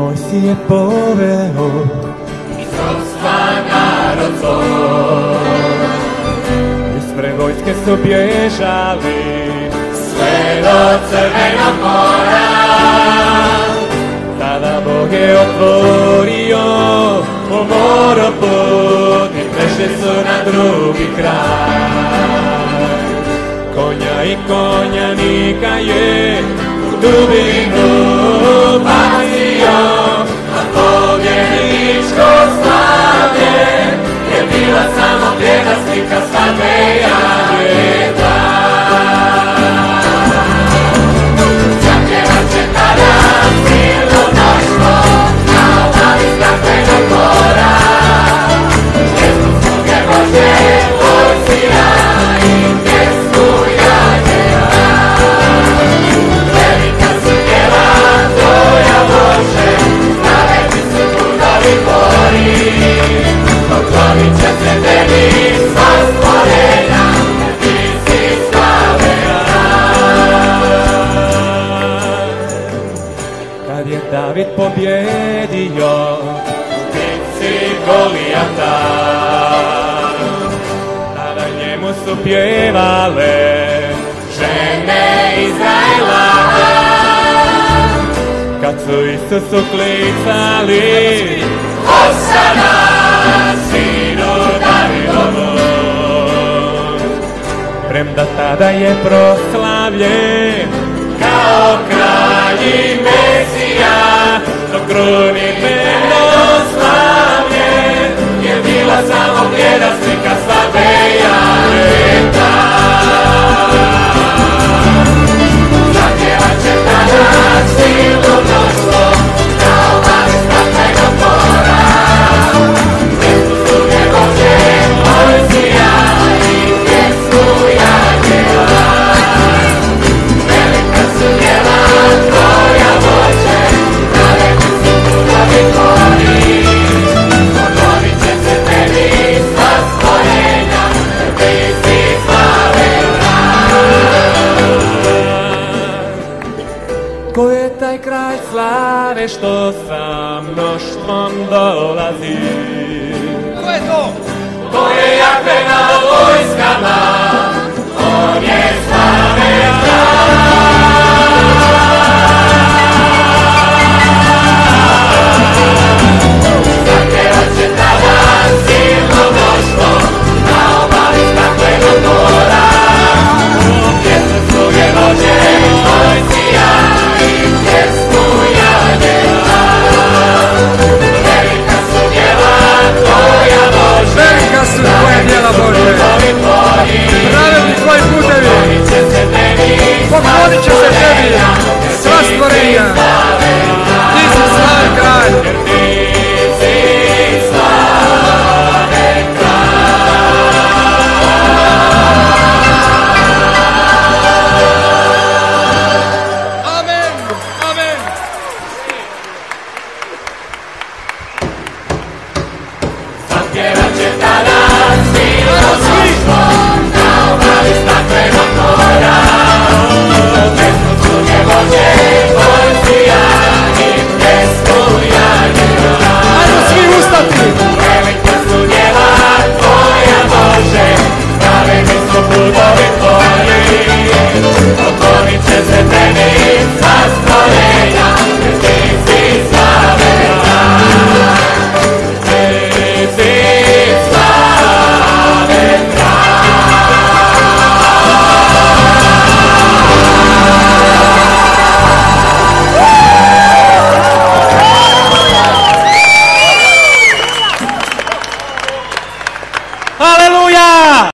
moj si je poveo iz ropstva narod svoj. Ispred vojske su bježali sve do Crvenog mora. Tada Bog je otvorio U moru put i prešli su na drugi kraj. konja i konjanika je U dubinu bacio, a pobjedničko slavlje je bila samo bijeda slika svadbe javne dan. Zapjevat će tada silno mnoštvo na obali Crvenog mora. Pjesmu sluge Božje vojsija i pjesmu Janjeva. Velika su djela Tvoja Bože, pravedni su punovi Tvori. Poklonit će se Tebi sva stvorenja, jer Ti si slave rad. kad je David pobjedio U bitci Golijata, tada njemu su pjevale žene Izraela. kad su Isusu klicali Hosana, sinu Davidovu. premda tada je proslavljen Kao kralj i Mesija, do kruni slavlje je bila samo blijeda slika svadbe javne dan. Zapjevat će tada silno mnoštvo na obali Crvenog mora. Pjesmu sluge Božje vojsija i pjesmu Janjeva. Velika su djela Tvoja Bože, pravedni su punovi Tvori. Poklonit će se Tebi sva stvorenja, jer Ti si slave rad. ko je taj kralj slave što sa mnoštvom dolazi To je Jahve nad vojskama, On je